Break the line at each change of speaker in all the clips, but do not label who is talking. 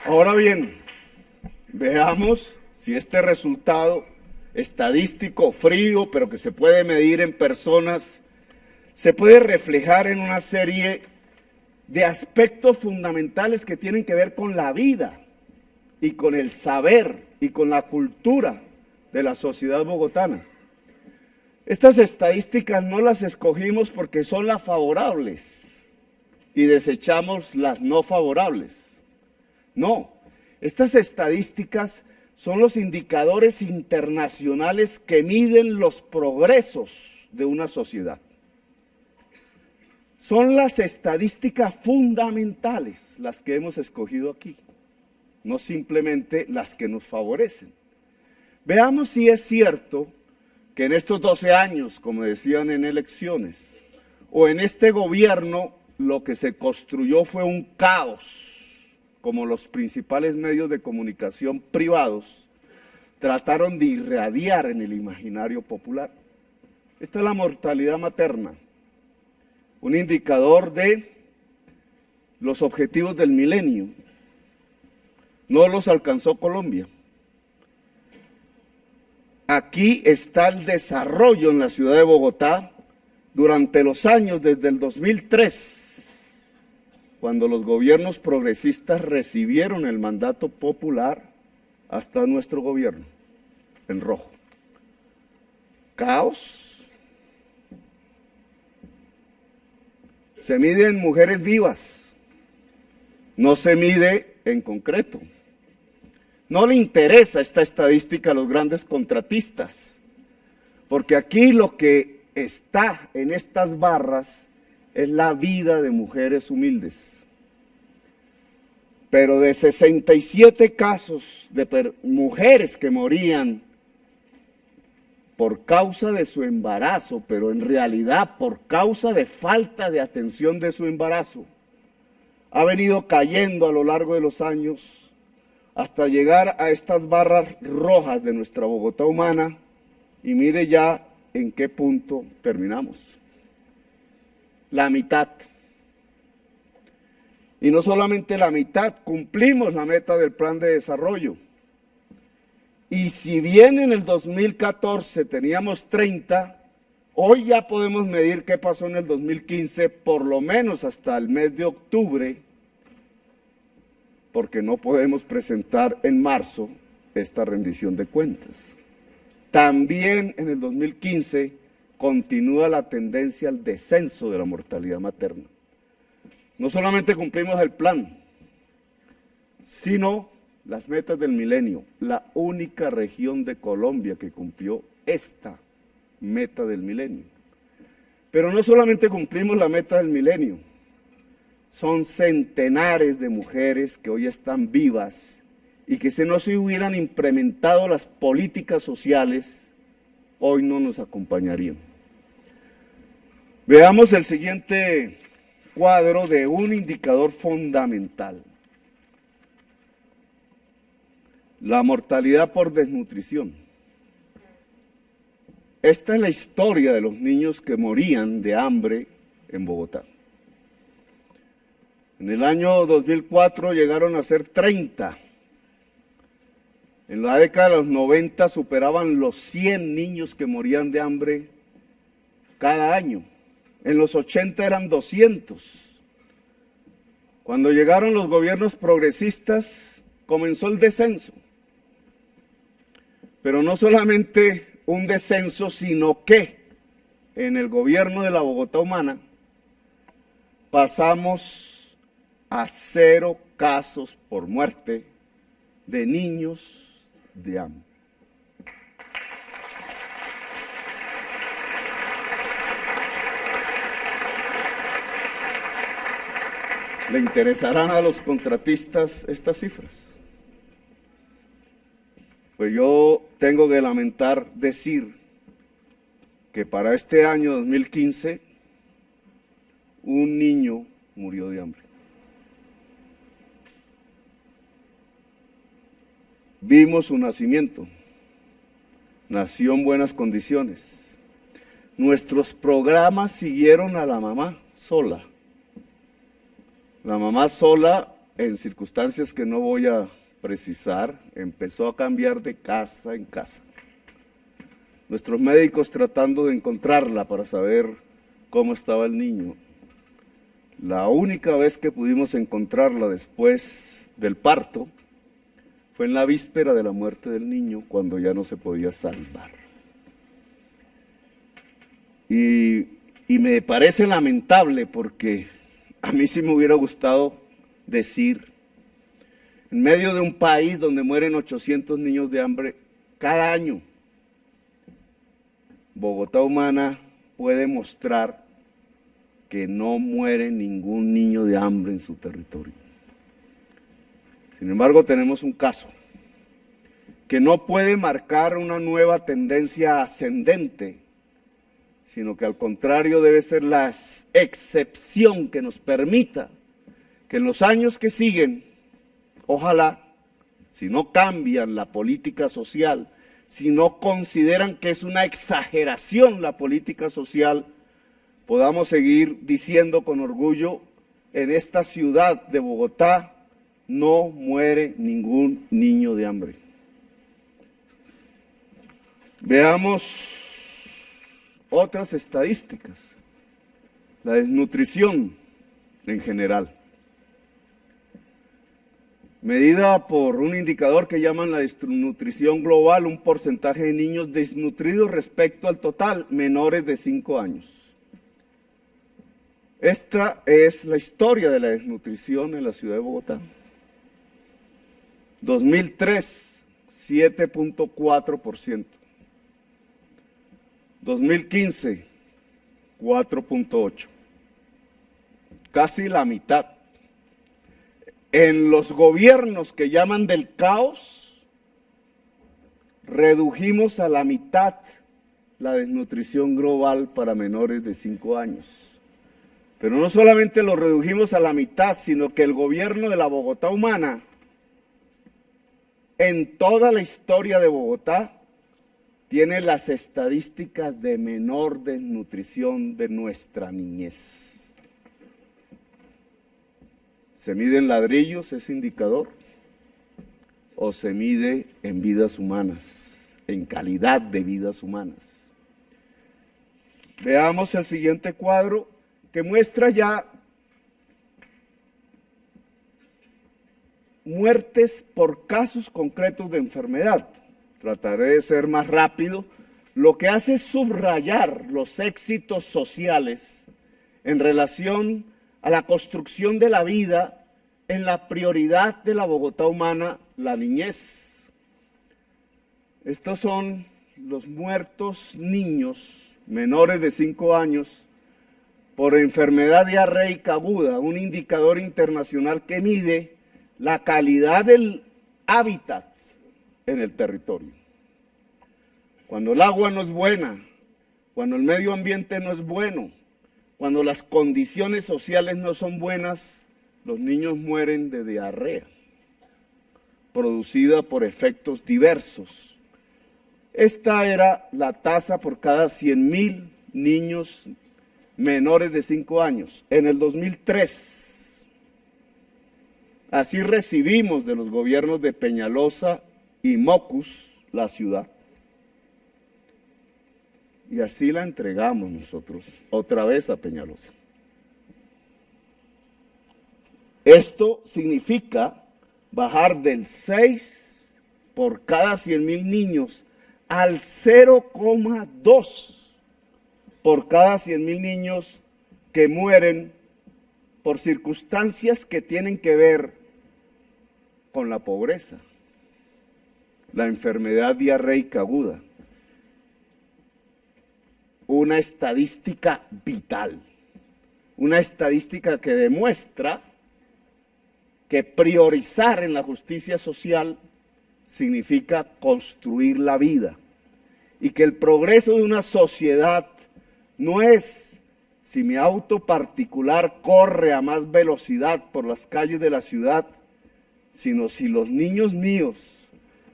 Ahora bien, veamos si este resultado estadístico frío, pero que se puede medir en personas, se puede reflejar en una serie de aspectos fundamentales que tienen que ver con la vida y con el saber y con la cultura de la sociedad bogotana. Estas estadísticas no las escogimos porque son las favorables y desechamos las no favorables. No, estas estadísticas son los indicadores internacionales que miden los progresos de una sociedad. Son las estadísticas fundamentales las que hemos escogido aquí, no simplemente las que nos favorecen. Veamos si es cierto que en estos 12 años, como decían en elecciones, o en este gobierno, lo que se construyó fue un caos, como los principales medios de comunicación privados trataron de irradiar en el imaginario popular. Esta es la mortalidad materna, un indicador de los objetivos del milenio. No los alcanzó Colombia. Aquí está el desarrollo en la ciudad de Bogotá durante los años desde el 2003, cuando los gobiernos progresistas recibieron el mandato popular, hasta nuestro gobierno, en rojo. Caos. Se mide en mujeres vivas, no se mide en concreto. No le interesa esta estadística a los grandes contratistas, porque aquí lo que está en estas barras es la vida de mujeres humildes. Pero de 67 casos de mujeres que morían por causa de su embarazo, pero en realidad por causa de falta de atención de su embarazo, ha venido cayendo a lo largo de los años hasta llegar a estas barras rojas de nuestra Bogotá humana, y mire ya en qué punto terminamos. La mitad. Y no solamente la mitad, cumplimos la meta del plan de desarrollo. Y si bien en el 2014 teníamos 30, hoy ya podemos medir qué pasó en el 2015, por lo menos hasta el mes de octubre, porque no podemos presentar en marzo esta rendición de cuentas. También en el 2015 continúa la tendencia al descenso de la mortalidad materna. No solamente cumplimos el plan, sino las metas del milenio, la única región de Colombia que cumplió esta meta del milenio. Pero no solamente cumplimos la meta del milenio, son centenares de mujeres que hoy están vivas y que si no se hubieran implementado las políticas sociales, hoy no nos acompañarían. Veamos el siguiente cuadro de un indicador fundamental. La mortalidad por desnutrición. Esta es la historia de los niños que morían de hambre en Bogotá. En el año 2004 llegaron a ser 30. En la década de los 90 superaban los 100 niños que morían de hambre cada año. En los 80 eran 200. Cuando llegaron los gobiernos progresistas, comenzó el descenso. Pero no solamente un descenso, sino que en el gobierno de la Bogotá humana pasamos a 0 casos por muerte de niños de hambre. ¿Le interesarán a los contratistas estas cifras? Pues yo tengo que lamentar decir que para este año 2015 un niño murió de hambre. Vimos su nacimiento, nació en buenas condiciones. Nuestros programas siguieron a la mamá sola. La mamá sola en circunstancias que no voy a precisar, empezó a cambiar de casa en casa. Nuestros médicos tratando de encontrarla para saber cómo estaba el niño. La única vez que pudimos encontrarla después del parto fue en la víspera de la muerte del niño, cuando ya no se podía salvar. Y me parece lamentable porque a mí sí me hubiera gustado decir, en medio de un país donde mueren 800 niños de hambre cada año, Bogotá Humana puede mostrar que no muere ningún niño de hambre en su territorio. Sin embargo, tenemos un caso que no puede marcar una nueva tendencia ascendente, sino que al contrario debe ser la excepción que nos permita que en los años que siguen, ojalá, si no cambian la política social, si no consideran que es una exageración la política social, podamos seguir diciendo con orgullo, en esta ciudad de Bogotá no muere ningún niño de hambre. Veamos otras estadísticas. La desnutrición en general. Medida por un indicador que llaman la desnutrición global, un porcentaje de niños desnutridos respecto al total, menores de 5 años. Esta es la historia de la desnutrición en la ciudad de Bogotá. 2003, 7.4%. 2015, 4.8%. Casi la mitad. En los gobiernos que llaman del caos, redujimos a la mitad la desnutrición global para menores de 5 años. Pero no solamente lo redujimos a la mitad, sino que el gobierno de la Bogotá Humana, en toda la historia de Bogotá, tiene las estadísticas de menor desnutrición de nuestra niñez. ¿Se mide en ladrillos ese indicador? ¿O se mide en vidas humanas, en calidad de vidas humanas? Veamos el siguiente cuadro que muestra ya muertes por casos concretos de enfermedad. Trataré de ser más rápido. Lo que hace es subrayar los éxitos sociales en relación a la construcción de la vida en la prioridad de la Bogotá Humana, la niñez. Estos son los muertos niños menores de 5 años por enfermedad diarreica aguda, un indicador internacional que mide la calidad del hábitat en el territorio. Cuando el agua no es buena, cuando el medio ambiente no es bueno, cuando las condiciones sociales no son buenas, los niños mueren de diarrea, producida por efectos diversos. Esta era la tasa por cada 100.000 niños menores de 5 años. En el 2003, así recibimos de los gobiernos de Peñalosa y Mocus la ciudad. Y así la entregamos nosotros otra vez a Peñalosa. Esto significa bajar del 6 por cada 100.000 niños al 0,2 por cada 100.000 niños que mueren por circunstancias que tienen que ver con la pobreza, la enfermedad diarreica aguda. Una estadística vital, una estadística que demuestra que priorizar en la justicia social significa construir la vida y que el progreso de una sociedad no es si mi auto particular corre a más velocidad por las calles de la ciudad, sino si los niños míos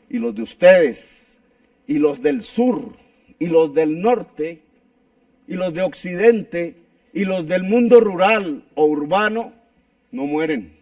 y los de ustedes y los del sur y los del norte y los de occidente y los del mundo rural o urbano no mueren.